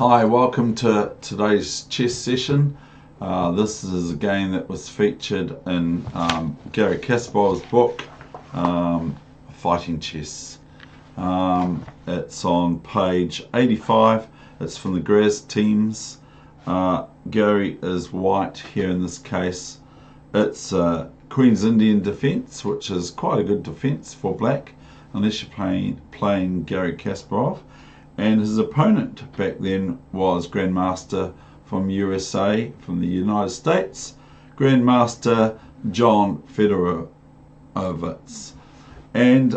Hi, welcome to today's chess session. This is a game that was featured in Garry Kasparov's book, Fighting Chess. It's on page 85. It's from the Graz teams. Garry is white here in this case. It's Queen's Indian defense, which is quite a good defense for black, unless you're playing Garry Kasparov. And his opponent back then was Grandmaster from USA, from the United States, Grandmaster John Fedorowicz. And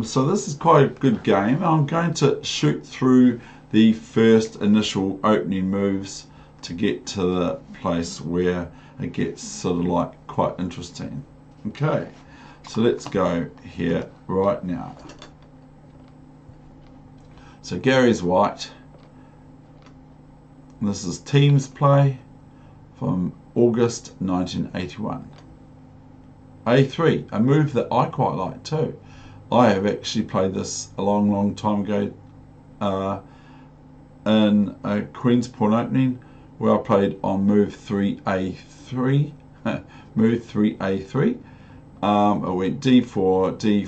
so this is quite a good game. I'm going to shoot through the first initial opening moves to get to the place where it gets sort of like quite interesting. Okay, so let's go here right now. So Garry's white. This is teams play from August 1981. A3, a move that I quite like too. I have actually played this a long time ago in a Queen's Pawn opening where I played on move 3A3. Move 3A3. It went D4, D5,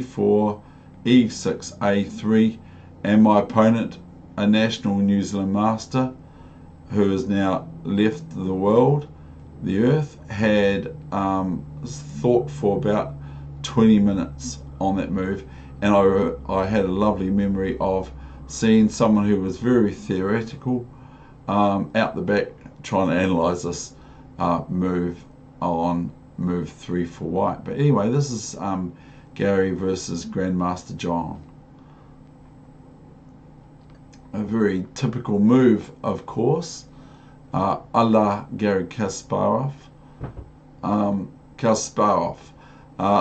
C4, E6, A3. And my opponent, a national New Zealand master who has now left the world, the earth, had thought for about 20 minutes on that move, and I had a lovely memory of seeing someone who was very theoretical out the back trying to analyse this move on move 3 for white. But anyway, this is Garry versus Grandmaster John. A very typical move, of course, a la Garry Kasparov.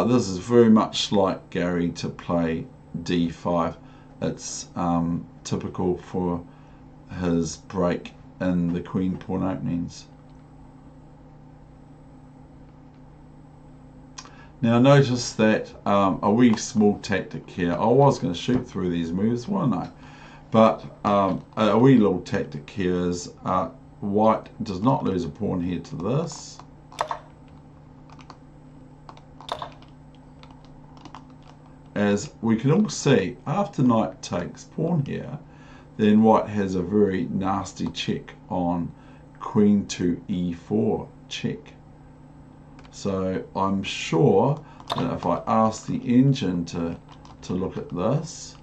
This is very much like Garry to play D5. It's typical for his break in the Queen Pawn openings. Now notice that a wee small tactic here. I was going to shoot through these moves, wasn't I? But a wee little tactic here is white does not lose a pawn here to this. As we can all see, after knight takes pawn here, then white has a very nasty check on queen to e4 check. So I'm sure that if I ask the engine to look at this,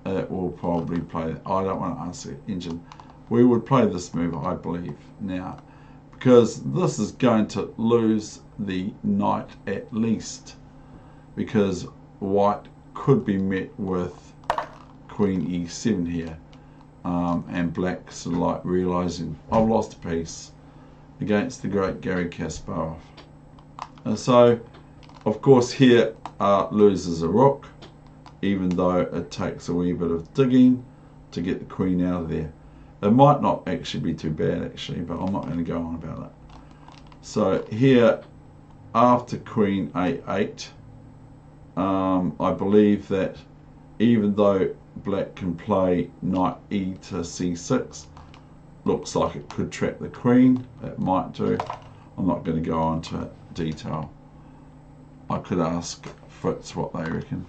it will probably play. I don't want to ask the engine. We would play this move, I believe, now, because this is going to lose the knight at least, because white could be met with queen e7 here, and black sort of like realizing I've lost a piece against the great Garry Kasparov. And so, of course, here loses a rook, even though it takes a wee bit of digging to get the queen out of there. It might not actually be too bad, actually, but I'm not going to go on about it. So here, after queen a8, I believe that even though black can play knight e to c6, looks like it could trap the queen. It might do. I'm not going to go on to detail. I could ask Fritz what they reckon.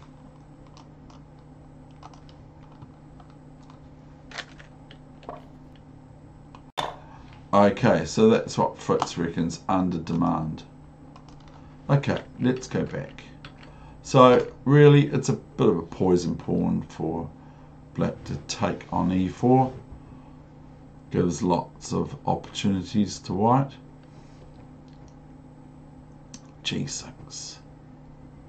Okay, so that's what Fritz reckons under demand. Okay, let's go back. So really, it's a bit of a poison pawn for black to take on e4. Gives lots of opportunities to white. g6.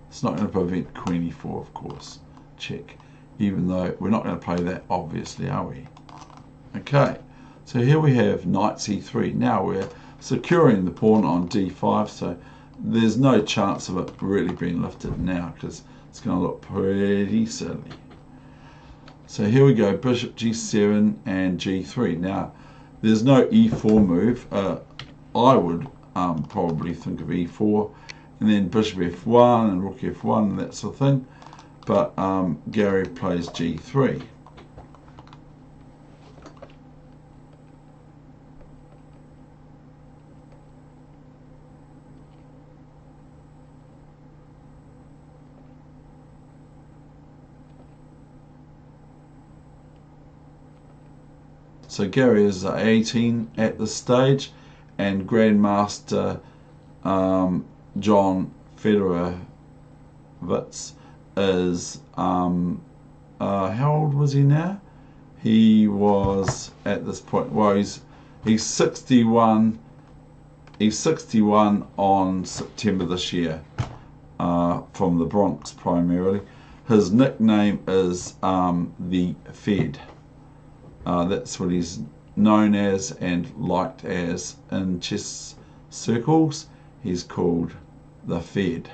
It's not going to prevent queen e4, of course. Check. Even though we're not going to play that, obviously, are we? Okay. So here we have knight c3. Now we're securing the pawn on d5, so there's no chance of it really being lifted now because it's going to look pretty silly. So here we go, bishop g7 and g3. Now there's no e4 move. I would probably think of e4 and then bishop f1 and rook f1 and that sort of thing. But Garry plays g3. So Garry is 18 at this stage, and Grandmaster John Fedorowicz is how old was he now? He was at this point, well, he's 61. He's 61 on September this year, from the Bronx primarily. His nickname is the Fed. That's what he's known as and liked as in chess circles. He's called the Fed.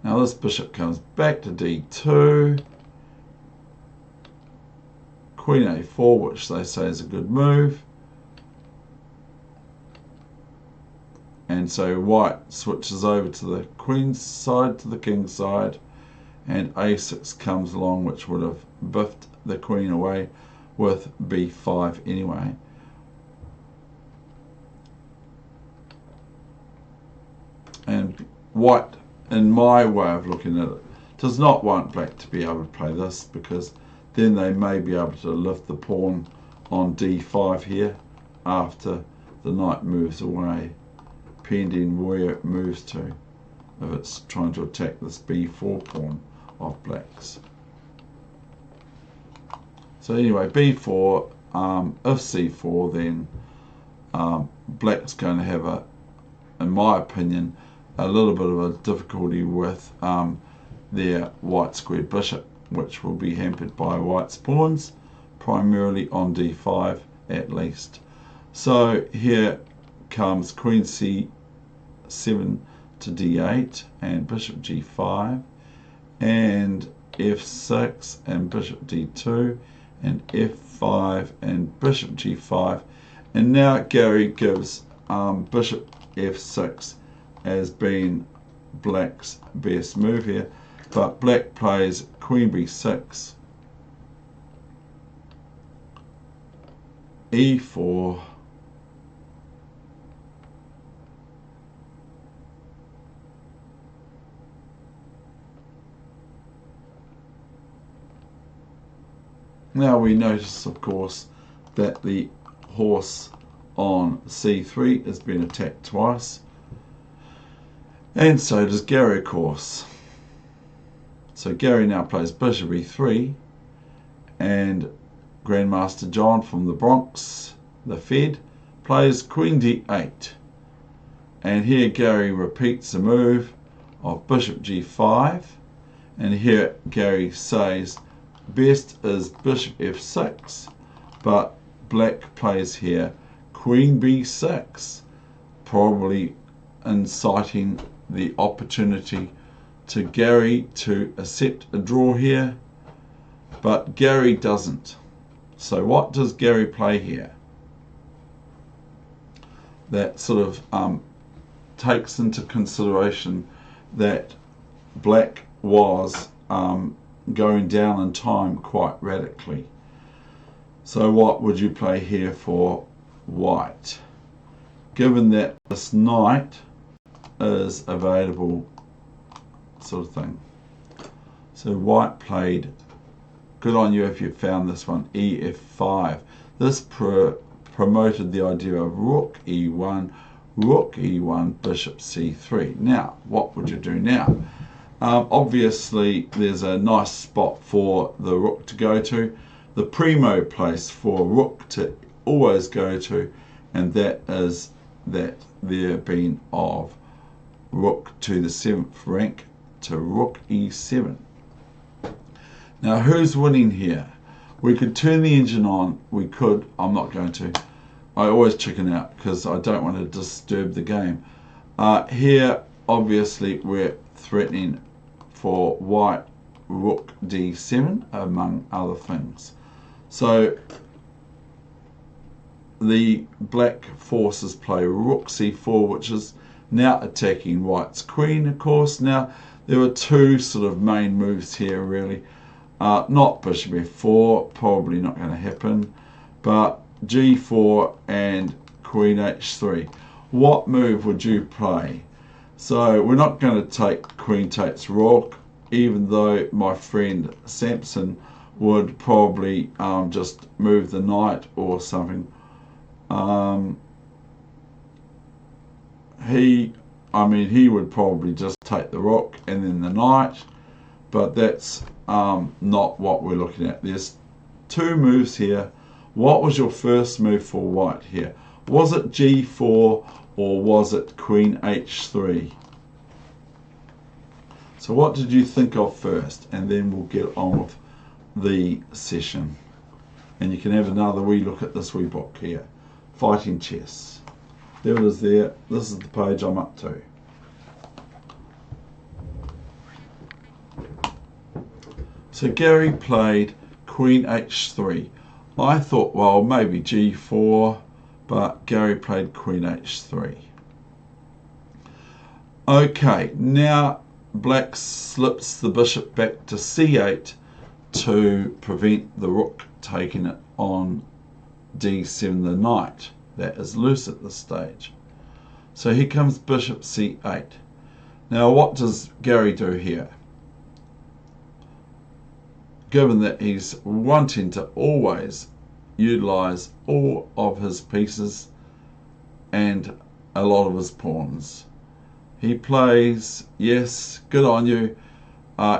Now this bishop comes back to d2. Queen a4, which they say is a good move. And so white switches over to the queen's side, to the king's side, and a6 comes along, which would have biffed the queen away with b5 anyway. And white, in my way of looking at it, does not want black to be able to play this, because then they may be able to lift the pawn on d5 here after the knight moves away, pending where it moves to, if it's trying to attack this b4 pawn of black's. So anyway, b4, if c4, then black's going to have, in my opinion, a little bit of a difficulty with their white squared bishop, which will be hampered by white's pawns, primarily on d5 at least. So here comes queen c7 to d8 and bishop g5 and f6 and bishop d2 and f5 and bishop g5, and now Garry gives bishop f6 as being black's best move here, but black plays queen b6, e4, now we notice, of course, that the horse on c3 has been attacked twice, and so does Garry, of course. So Garry now plays bishop e3, and Grandmaster John from the Bronx, the Fed, plays queen d8. And here Garry repeats the move of bishop g5, and here Garry says best is bishop f6, but black plays here queen b6, probably inciting the opportunity to Garry to accept a draw here, but Garry doesn't. So what does Garry play here? That sort of takes into consideration that black was going down in time quite radically. So what would you play here for white, given that this knight is available, sort of thing? So white played, good on you if you found this one, ef5. This promoted the idea of rook e1, bishop c3. Now, what would you do now? Obviously, there's a nice spot for the rook to go to, the primo place for rook to always go to, and that is that there being of rook to the 7th rank to rook e7. Now, who's winning here? We could turn the engine on. We could. I'm not going to. I always chicken out because I don't want to disturb the game. Here, obviously, we're threatening for white rook d7, among other things. So the black forces play rook c4, which is now attacking white's queen, of course. Now, there are two sort of main moves here, really. Not bishop f4, probably not going to happen, but g4 and queen h3. What move would you play? So we're not going to take queen takes rook even though my friend Samson would probably just move the knight or something. He would probably just take the rook and then the knight, but that's not what we're looking at. There's two moves here. What was your first move for white here? Was it g4 or was it queen h3? So what did you think of first? And then we'll get on with the session. And you can have another wee look at this wee book here, Fighting Chess. There it is there. This is the page I'm up to. So Garry played queen h3. I thought, well, maybe g4, but Garry played queen h3. Okay, now black slips the bishop back to c8 to prevent the rook taking it on d7, the knight. That is loose at this stage. So here comes bishop c8. Now what does Garry do here? Given that he's wanting to always utilize all of his pieces and a lot of his pawns, he plays, yes, good on you,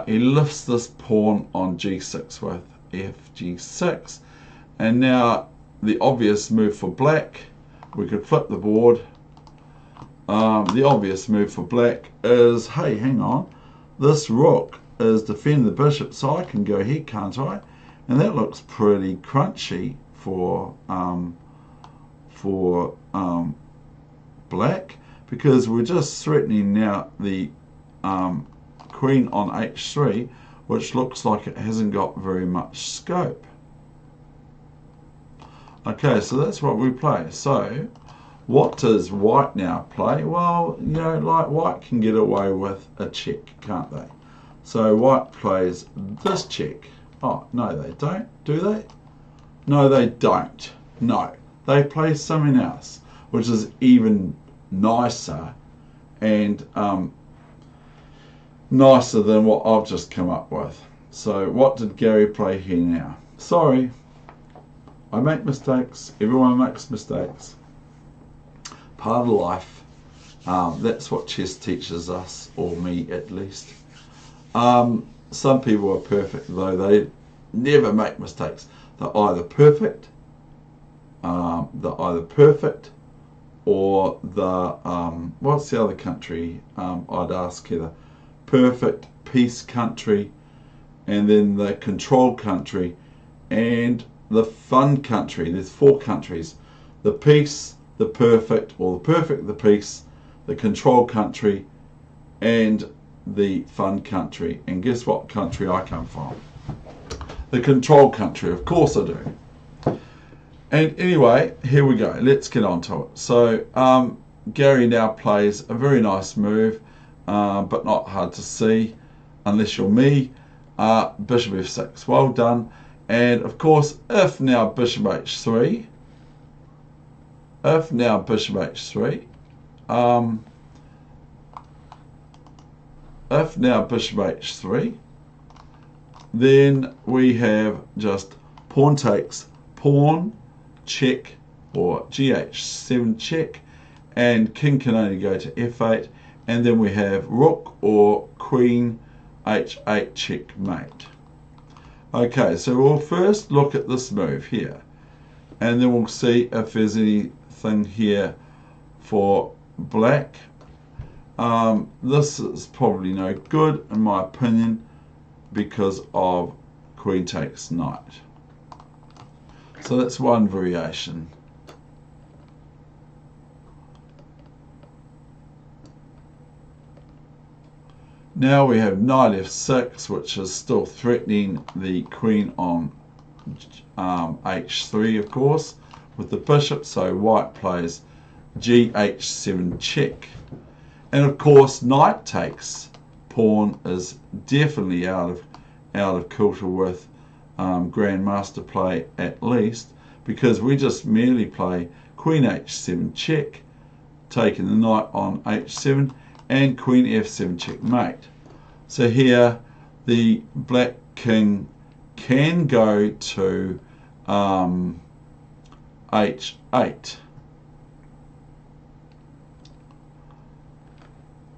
he lifts this pawn on g6 with fg6, and now the obvious move for black, we could flip the board. The obvious move for black is, hey, hang on, this rook is defending the bishop, so I can go here, can't I? And that looks pretty crunchy for black, because we're just threatening now the queen on h3, which looks like it hasn't got very much scope. Okay, so that's what we play. So what does white now play? Well, you know, like white can get away with a check, can't they? So white plays this check. Oh, no, they don't, do they? No, they don't. No, they play something else, which is even nicer and nicer than what I've just come up with. So what did Garry play here now? Sorry, I make mistakes. Everyone makes mistakes. Part of life. That's what chess teaches us, or me at least. Some people are perfect, though. They never make mistakes. They're either perfect, or the what's the other country? I'd ask Heather. Perfect, peace country, and then the control country, and the fun country. There's 4 countries: the peace, the perfect, or the perfect, the peace, the control country, and the fun country. And guess what country I come from? The control country, of course I do. And anyway, here we go. Let's get on to it. So Garry now plays a very nice move, but not hard to see unless you're me. Bishop f6. Well done. And of course, if now bishop h3, then we have just pawn takes pawn, check, or gh7 check, and king can only go to f8, and then we have rook or queen h8 checkmate. Okay, so we'll first look at this move here, and then we'll see if there's anything here for black. This is probably no good in my opinion because of queen takes knight. So that's one variation. Now we have knight f6, which is still threatening the queen on h3, of course, with the bishop. So white plays gh7 check. And of course, knight takes pawn is definitely out of kilter with Grandmaster play, at least, because we just merely play queen h7 check, taking the knight on h7, and queen f7 checkmate. So here the black king can go to h8.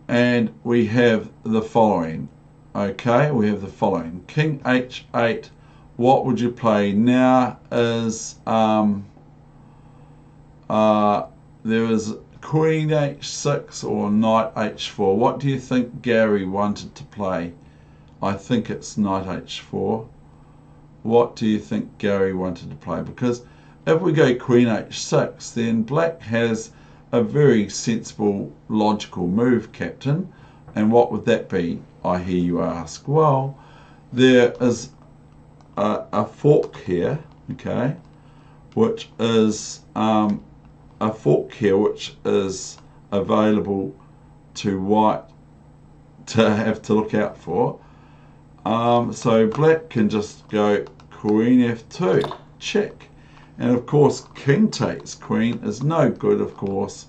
And we have the following. Okay, we have the following. King h8. What would you play now is there is queen h6 or knight h4. What do you think Garry wanted to play? I think it's knight h4. What do you think Garry wanted to play? Because if we go queen h6, then black has a very sensible, logical move, Captain. And what would that be, I hear you ask? Well, there is a fork here, okay, which is available to white to have to look out for. So black can just go queen f2, check. And of course, king takes queen is no good, of course,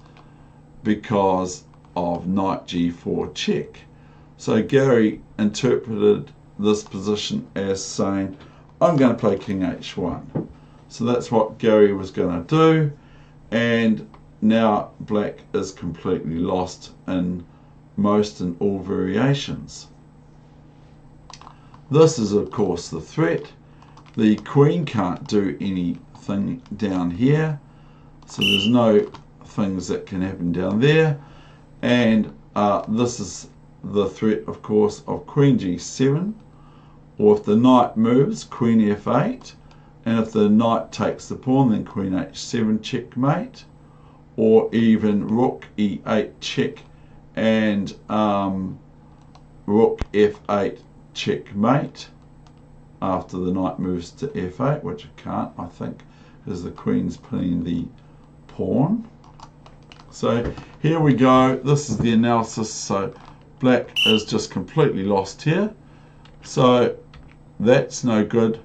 because of knight g4 check. So Garry interpreted this position as saying, I'm going to play king h1. So that's what Garry was going to do. And now black is completely lost in most and all variations. This is, of course, the threat. The queen can't do anything down here, so there's no things that can happen down there. And this is the threat, of course, of queen g7, or if the knight moves, queen f8, and if the knight takes the pawn, then queen h7 checkmate, or even rook e8 check and rook f8 checkmate after the knight moves to f8, which it can't, I think, because the queen's putting the pawn. So here we go. This is the analysis. So black is just completely lost here. So that's no good.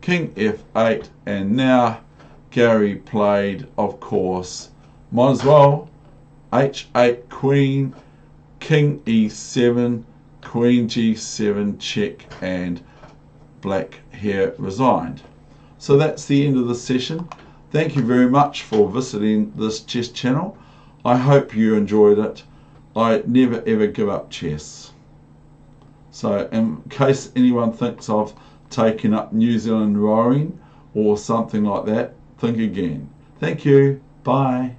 King f8, and now Garry played, of course, might as well, h8 queen, king e7, queen g7 check, and black here resigned. So that's the end of the session. Thank you very much for visiting this chess channel. I hope you enjoyed it. I never ever give up chess. So in case anyone thinks of taking up New Zealand rowing or something like that, think again. Thank you. Bye.